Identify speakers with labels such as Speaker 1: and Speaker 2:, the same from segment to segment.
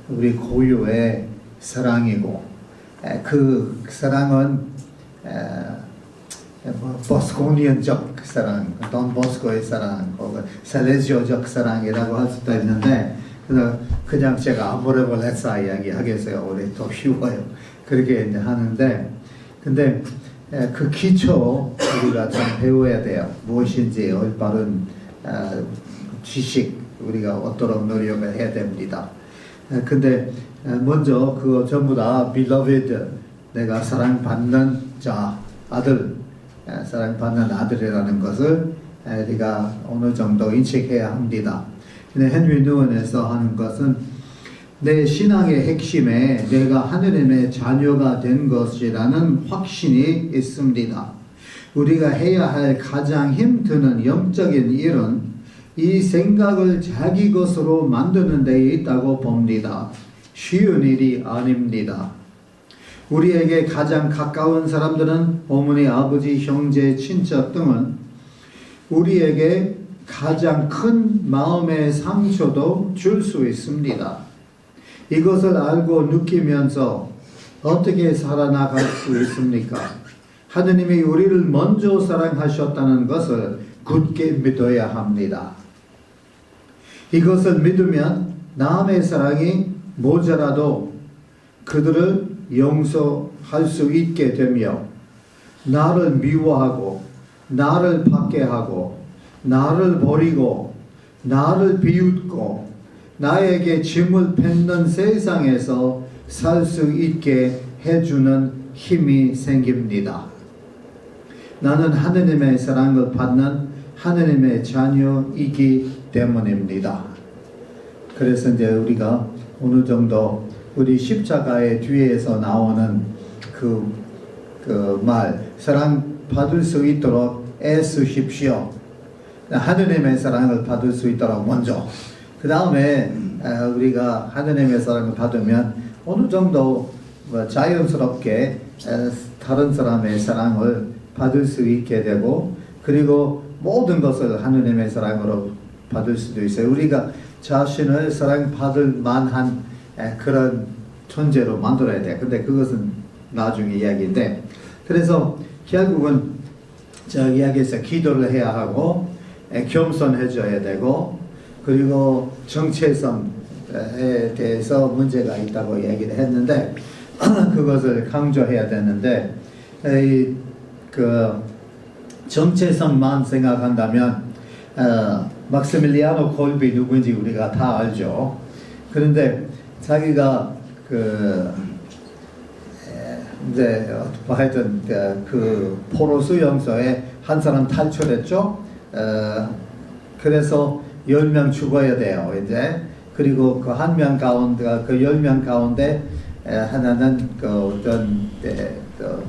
Speaker 1: 우리 고유의 사랑이고, 그 사랑은 보스코니언적 사랑, 돈 보스코의 사랑, 혹은 셀레지오적 사랑이라고 할 수도 있는데, 그냥 제가 아모레볼레사 이야기 하겠어요. 우리 더 쉬워요. 그렇게 이제 하는데, 근데 그 기초 우리가 좀 배워야 돼요. 무엇인지 올바른 지식 우리가 얻도록 노력을 해야 됩니다. 근데 먼저 그거 전부 다 beloved, 내가 사랑받는 자, 아들, 사랑받는 아들이라는 것을 우리가 어느 정도 인식해야 합니다. 근데 헨리 누원에서 하는 것은 내 신앙의 핵심에 내가 하느님의 자녀가 된 것이라는 확신이 있습니다. 우리가 해야 할 가장 힘드는 영적인 일은 이 생각을 자기 것으로 만드는 데 있다고 봅니다. 쉬운 일이 아닙니다. 우리에게 가장 가까운 사람들은 어머니, 아버지, 형제, 친척 등은 우리에게 가장 큰 마음의 상처도 줄 수 있습니다. 이것을 알고 느끼면서 어떻게 살아나갈 수 있습니까? 하느님이 우리를 먼저 사랑하셨다는 것을 굳게 믿어야 합니다. 이것을 믿으면 남의 사랑이 모자라도 그들을 용서할 수 있게 되며 나를 미워하고 나를 박해하고 나를 버리고 나를 비웃고 나에게 짐을 뱉는 세상에서 살 수 있게 해주는 힘이 생깁니다. 나는 하느님의 사랑을 받는 하느님의 자녀이기 때문입니다. 그래서 이제 우리가 어느 정도 우리 십자가의 뒤에서 나오는 그 말, 사랑 받을 수 있도록 애쓰십시오. 하느님의 사랑을 받을 수 있도록 먼저. 그 다음에 우리가 하느님의 사랑을 받으면 어느 정도 자연스럽게 다른 사람의 사랑을 받을 수 있게 되고, 그리고 모든 것을 하느님의 사랑으로 받을 수도 있어요. 우리가 자신을 사랑받을 만한 그런 존재로 만들어야 돼. 근데 그것은 나중에 이야기인데, 그래서 결국은 저 이야기에서 기도를 해야 하고 겸손해져야 되고, 그리고 정체성에 대해서 문제가 있다고 얘기를 했는데 그것을 강조해야 되는데, 그 정체성만 생각한다면 막시밀리아노 골비 누구인지 우리가 다 알죠. 그런데 자기가 이제 하여튼 그 포로 수용소에 한 사람 탈출했죠. 그래서 10명 죽어야 돼요, 이제. 그리고 그 한 명 가운데, 그 10명 가운데 하나는 그 어떤 그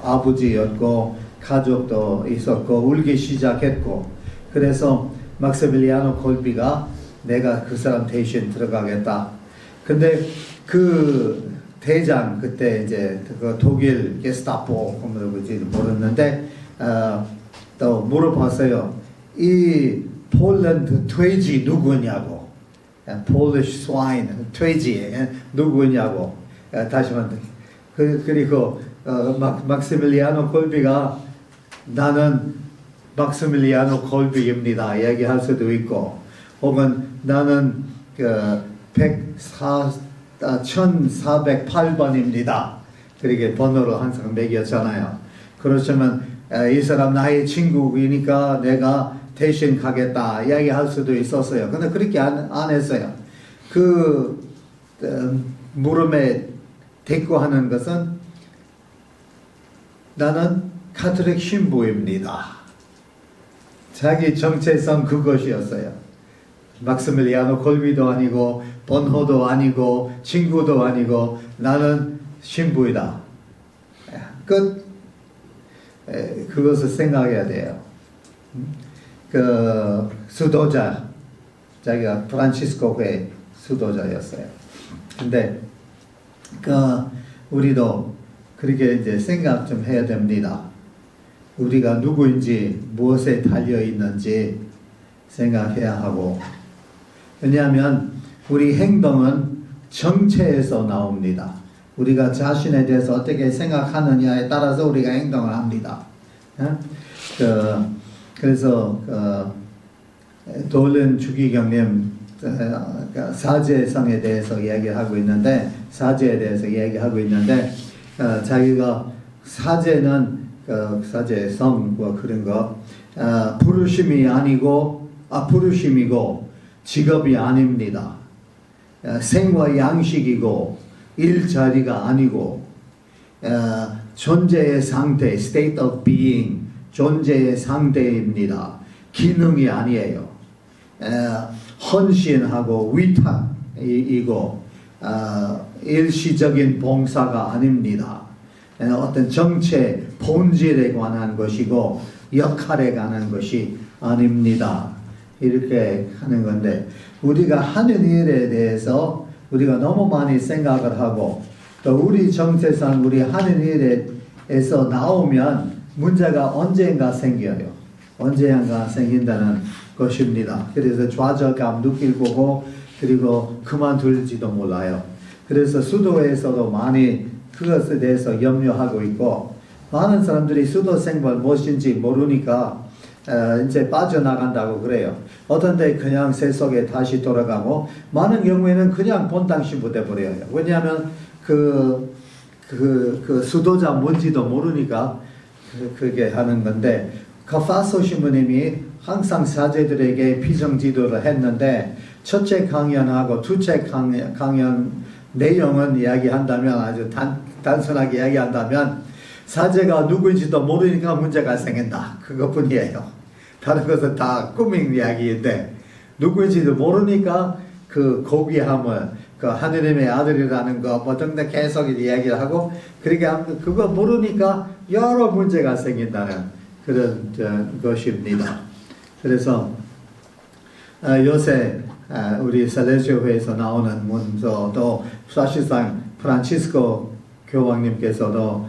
Speaker 1: 아버지였고 가족도 있었고 울기 시작했고, 그래서 막시밀리아노 골비가 내가 그 사람 대신 들어가겠다. 근데 그 대장, 그때 이제 그 독일 게스타포 뭐지 모르는데 또 물어봤어요. 이 폴란드 돼지 누구냐고. Polish swine, 돼지 누구냐고. 다시 말해. 그리고 막시밀리아노 골비가 나는 막시밀리아노 골비입니다 얘기할 수도 있고, 혹은 나는 1408번입니다. 그렇게 번호로 항상 매겼잖아요. 그렇지만 이 사람 나의 친구이니까 내가 대신 가겠다 이야기할 수도 있었어요. 근데 그렇게 안 했어요. 그 물음에 대꾸하는 것은 나는 카톨릭 신부입니다. 자기 정체성 그것이었어요. 막시밀리아노 골비도 아니고 번호도 아니고 친구도 아니고 나는 신부이다. 끝. 그것을 생각해야 돼요. 그 수도자, 자기가 프란치스코 회 수도자였어요. 근데 우리도 그렇게 이제 생각 좀 해야 됩니다. 우리가 누구인지 무엇에 달려 있는지 생각해야 하고, 왜냐하면 우리 행동은 정체에서 나옵니다. 우리가 자신에 대해서 어떻게 생각하느냐에 따라서 우리가 행동을 합니다. 그래서 돌른 주기경님 사제성에 대해서 이야기하고 있는데, 사제에 대해서 이야기하고 있는데, 자기가 사제는 사제성 뭐 그런 거 부르심이고 직업이 아닙니다. 생과 양식이고 일자리가 아니고 존재의 상태, state of being, 존재의 상태입니다. 기능이 아니에요. 헌신하고 위탁이고 일시적인 봉사가 아닙니다. 어떤 정체, 본질에 관한 것이고 역할에 관한 것이 아닙니다. 이렇게 하는 건데, 우리가 하는 일에 대해서 우리가 너무 많이 생각을 하고, 또 우리 정체상 우리 하는 일에서 나오면 문제가 언젠가 생겨요. 언젠가 생긴다는 것입니다. 그래서 좌절감 느낄 거고, 그리고 그만둘지도 몰라요. 그래서 수도에서도 많이 그것에 대해서 염려하고 있고, 많은 사람들이 수도 생활 무엇인지 모르니까 이제 빠져나간다고 그래요. 어떤 데 그냥 세속에 다시 돌아가고, 많은 경우에는 그냥 본당시부 돼버려요. 왜냐하면 그 수도자 뭔지도 모르니까 그게 하는 건데, 카파소 신부님이 항상 사제들에게 피정지도를 했는데, 첫째 강연하고 둘째 강연 내용은 이야기한다면, 아주 단순하게 이야기한다면, 사제가 누구인지도 모르니까 문제가 생긴다. 그것뿐이에요. 다른 것은 다 꾸민 이야기인데, 누구인지도 모르니까 그 고귀함을, 그 하느님의 아들이라는 거 뭐 등등 계속 이야기를 하고, 그러니까 그거 모르니까 여러 문제가 생긴다는 그런 것입니다. 그래서 요새 우리 살레시오회에서 나오는 문서도 사실상 프란치스코 교황님께서도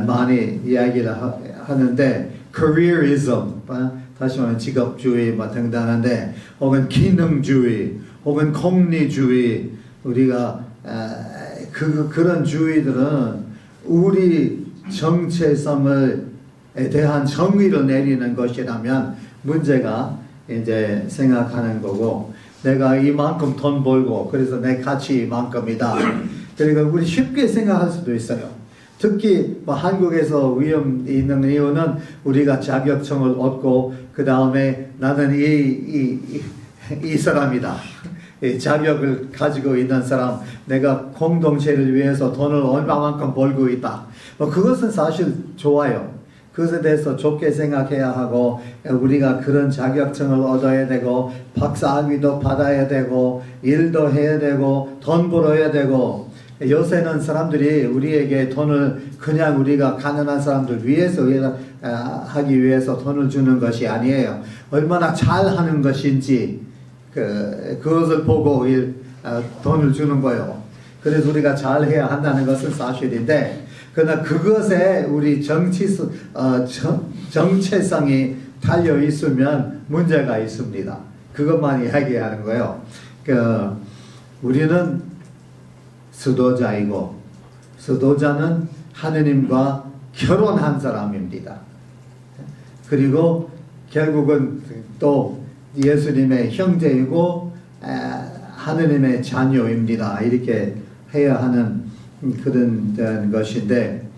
Speaker 1: 많이 이야기를 하는데, careerism, 다시 말하면 직업주의 등등한데, 혹은 기능주의, 혹은 공리주의, 우리가 그런 주의들은 우리 정체성에 대한 정의를 내리는 것이라면 문제가 이제 생각하는 거고, 내가 이만큼 돈 벌고 그래서 내 가치 이만큼이다. 그러니까 우리 쉽게 생각할 수도 있어요. 특히 한국에서 위험이 있는 이유는 우리가 자격증을 얻고 그 다음에 나는 이 사람이다. 이 자격을 가지고 있는 사람, 내가 공동체를 위해서 돈을 얼마만큼 벌고 있다. 그것은 사실 좋아요. 그것에 대해서 좋게 생각해야 하고, 우리가 그런 자격증을 얻어야 되고, 박사학위도 받아야 되고, 일도 해야 되고, 돈 벌어야 되고, 요새는 사람들이 우리에게 돈을 그냥 우리가 가난한 사람들 위해서 하기 위해서 돈을 주는 것이 아니에요. 얼마나 잘하는 것인지 그것을 보고 돈을 주는 거예요. 그래서 우리가 잘해야 한다는 것은 사실인데, 그러나 그것에 우리 정체성이 달려 있으면 문제가 있습니다. 그것만 이야기하는 거예요. 우리는 수도자이고, 수도자는 하느님과 결혼한 사람입니다. 그리고 결국은 또 예수님의 형제이고 하느님의 자녀입니다. 이렇게 해야 하는 그런 것인데,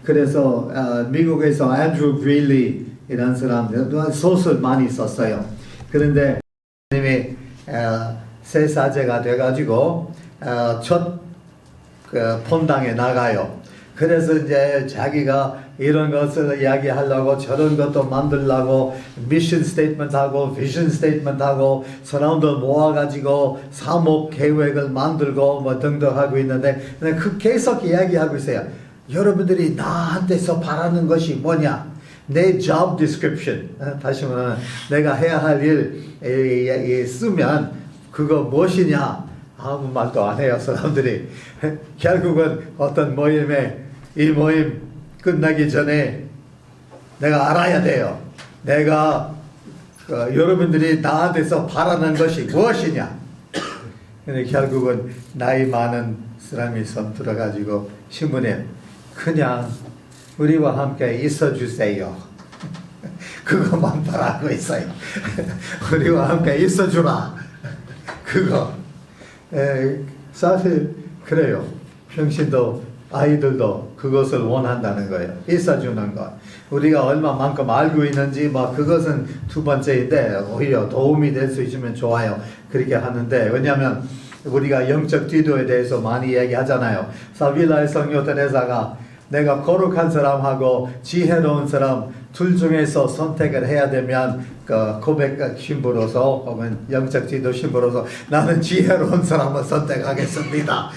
Speaker 1: 그래서 미국에서 앤드루 브릴리 이라는 사람 소설 많이 썼어요. 그런데 하느님이 새 사제가 돼가지고 첫 본당에 나가요. 그래서 이제 자기가 이런 것을 이야기하려고 저런 것도 만들려고 미션 스테이트먼트 하고 비전 스테이트먼트 하고 사람들 모아가지고 사목 계획을 만들고 뭐 등등 하고 있는데, 계속 이야기하고 있어요. 여러분들이 나한테서 바라는 것이 뭐냐? 내 job description, 다시 말하면 내가 해야 할 일 쓰면 그거 무엇이냐? 아무 말도 안 해요, 사람들이. 결국은 어떤 이 모임 끝나기 전에 내가 알아야 돼요. 내가 여러분들이 나한테서 바라는 것이 무엇이냐? 근데 결국은 나이 많은 사람이 손 들어가지고 신부님 그냥 우리와 함께 있어 주세요. 그것만 바라고 있어요. 우리와 함께 있어 주라. 그거. 사실 그래요. 평신도 아이들도 그것을 원한다는 거예요. 있어주는 것. 우리가 얼마만큼 알고 있는지 그것은 두 번째인데 오히려 도움이 될 수 있으면 좋아요. 그렇게 하는데 왜냐하면 우리가 영적 기도에 대해서 많이 얘기하잖아요. 사빌라의 성녀 테레사가 내가 거룩한 사람하고 지혜로운 사람 둘 중에서 선택을 해야 되면 그 고백 신부로서 혹은 영적 지도 신부로서 나는 지혜로운 사람을 선택하겠습니다.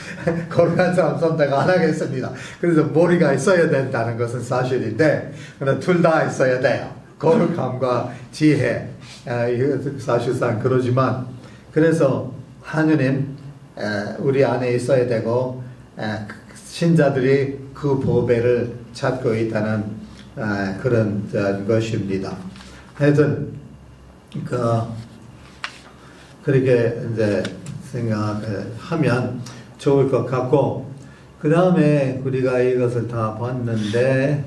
Speaker 1: 거룩한 사람 선택 안 하겠습니다. 그래서 머리가 있어야 된다는 것은 사실인데 둘 다 있어야 돼요. 거룩함과 지혜 사실상 그러지만 그래서 하느님 우리 안에 있어야 되고 신자들이 그 보배를 찾고 있다는 그런 것입니다. 하여튼 그렇게 이제 생각하면 좋을 것 같고 그 다음에 우리가 이것을 다 봤는데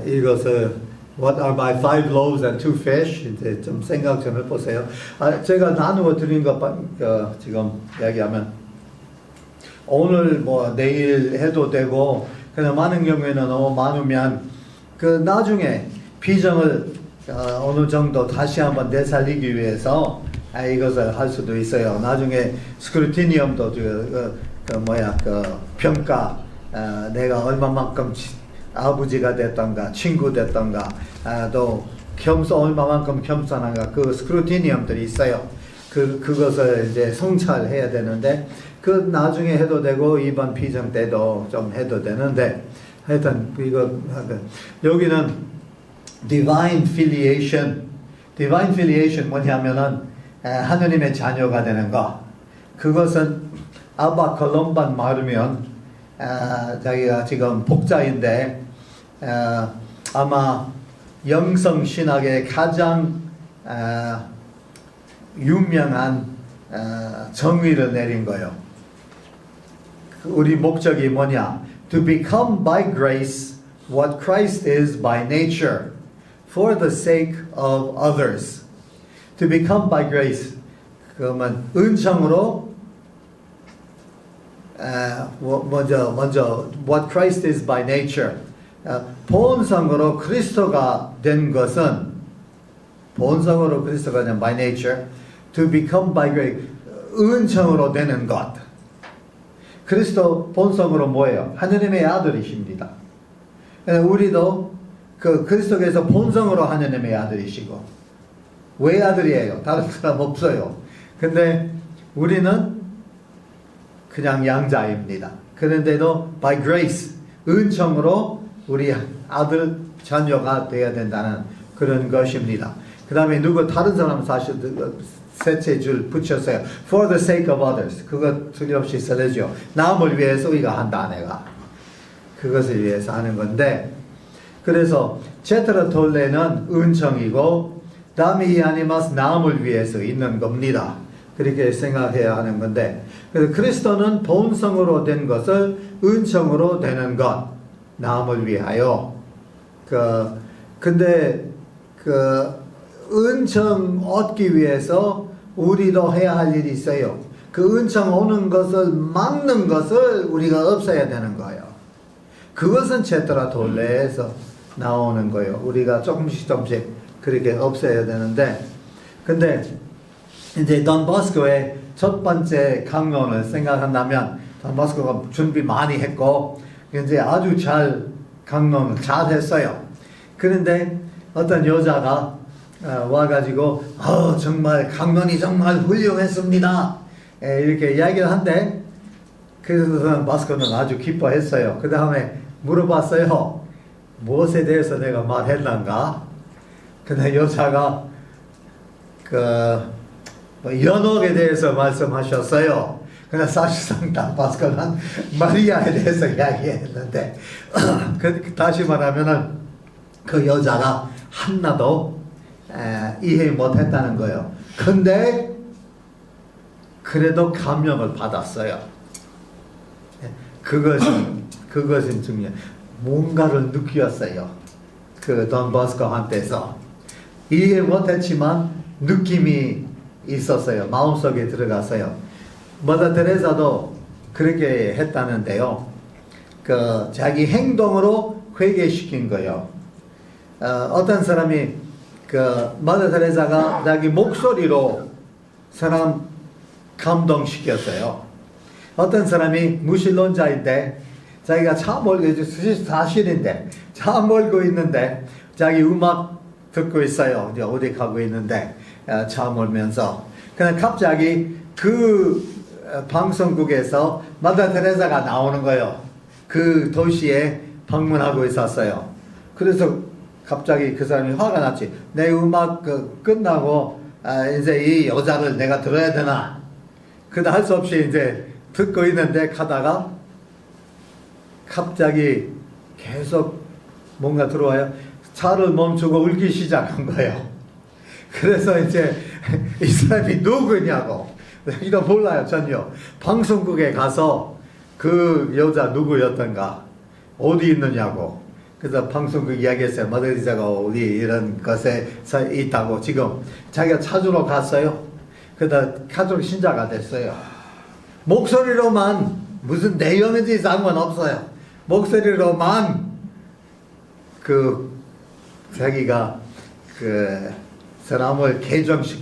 Speaker 1: 이것을 What are my 5 loaves and 2 fish? 이제 좀 생각 좀 해보세요. 제가 나누어 드린 것 지금 얘기하면 오늘 내일 해도 되고 그냥 많은 경우에는 너무 많으면 그 나중에 비전을 어느 정도 다시 한번 되살리기 위해서 이것을 할 수도 있어요. 나중에 스크루티니엄도 평가 내가 얼마만큼 아버지가 됐던가 친구 됐던가 또 얼마만큼 겸손한가 그 스크루티니엄들이 있어요. 그것을 이제 성찰해야 되는데 그 나중에 해도 되고 이번 비전 때도 좀 해도 되는데 하여튼 여기는 divine filiation 뭐냐면은 하느님의 자녀가 되는 거. 그것은 아바 콜롬반 말하면 자기가 지금 복자인데 아마 영성 신학의 가장 유명한 정의를 내린 거예요. 우리 목적이 뭐냐? To become by grace what Christ is by nature for the sake of others. To become by grace. 그러면 은총으로 먼저 what Christ is by nature. 본성으로 그리스도가 된 것은 본성으로 그리스도가 된 by nature. To become by grace. 은총으로 되는 것. 그리스도 본성으로 뭐예요? 하느님의 아들이십니다. 우리도 그 그리스도께서 본성으로 하느님의 아들이시고 왜 아들이에요? 다른 사람 없어요. 근데 우리는 그냥 양자입니다. 그런데도 by grace 은총으로 우리 아들 자녀가 되어야 된다는 그런 것입니다. 그 다음에 다른 사람은 사실 셋째 줄 붙였어요. For the sake of others. 그거 틀림없이 설레죠. 남을 위해서 우리가 한다 내가. 그것을 위해서 하는 건데 그래서 제트라 톨레는 은총이고 다미 아니마스 남을 위해서 있는 겁니다. 그렇게 생각해야 하는 건데 그래서 그리스도는 본성으로 된 것을 은총으로 되는 것 남을 위하여 근데 은총 얻기 위해서 우리도 해야 할 일이 있어요. 그 은총 오는 것을 막는 것을 우리가 없애야 되는 거예요. 그것은 제트라 돌레에서 나오는 거예요. 우리가 조금씩 그렇게 없애야 되는데 근데 이제 돈보스코의 첫 번째 강론을 생각한다면 돈보스코가 준비 많이 했고 이제 아주 잘 강론을 잘 했어요. 그런데 어떤 여자가 와가지고 정말 강론이 정말 훌륭했습니다. 이렇게 이야기를 한데 그래서 바스코는 아주 기뻐했어요. 그 다음에 물어봤어요. 무엇에 대해서 내가 말했는가? 근데 여자가 연옥에 대해서 말씀하셨어요. 근데 사실상 바스코는 마리아에 대해서 이야기했는데 다시 말하면은 그 여자가 하나도 이해 못했다는 거예요. 근데 그래도 감명을 받았어요. 그것은 중요해요. 뭔가를 느꼈어요. 그 돈 보스코한테서 이해 못했지만 느낌이 있었어요. 마음속에 들어갔어요. 머더 테레사도 그렇게 했다는데요. 그 자기 행동으로 회개시킨 거예요. 어떤 사람이 그 머더 테레사가 자기 목소리로 사람 감동시켰어요. 어떤 사람이 무신론자인데 자기가 차 몰고 사실인데 차 몰고 있는데 자기 음악 듣고 있어요. 이제 어디 가고 있는데 차 몰면서 그냥 갑자기 그 방송국에서 마더 테레사가 나오는 거예요. 그 도시에 방문하고 있었어요. 그래서 갑자기 그 사람이 화가 났지. 내 음악 끝나고 이제 이 여자를 내가 들어야 되나? 그다 할 수 없이 이제 듣고 있는데 가다가 갑자기 계속 뭔가 들어와요. 차를 멈추고 울기 시작한 거예요. 그래서 이제 이 사람이 누구냐고. 자기도 몰라요, 전혀. 방송국에 가서 그 여자 누구였던가, 어디 있느냐고. 그래서 방송국 이야기했어요. 머더 테레사가 어디 이런 것에 있다고. 지금 자기가 찾으러 갔어요. 그러다 가족 신자가 됐어요. 목소리로만, 무슨 내용인지 상관없어요. 목소리로만 자기가 사람을 개종시키고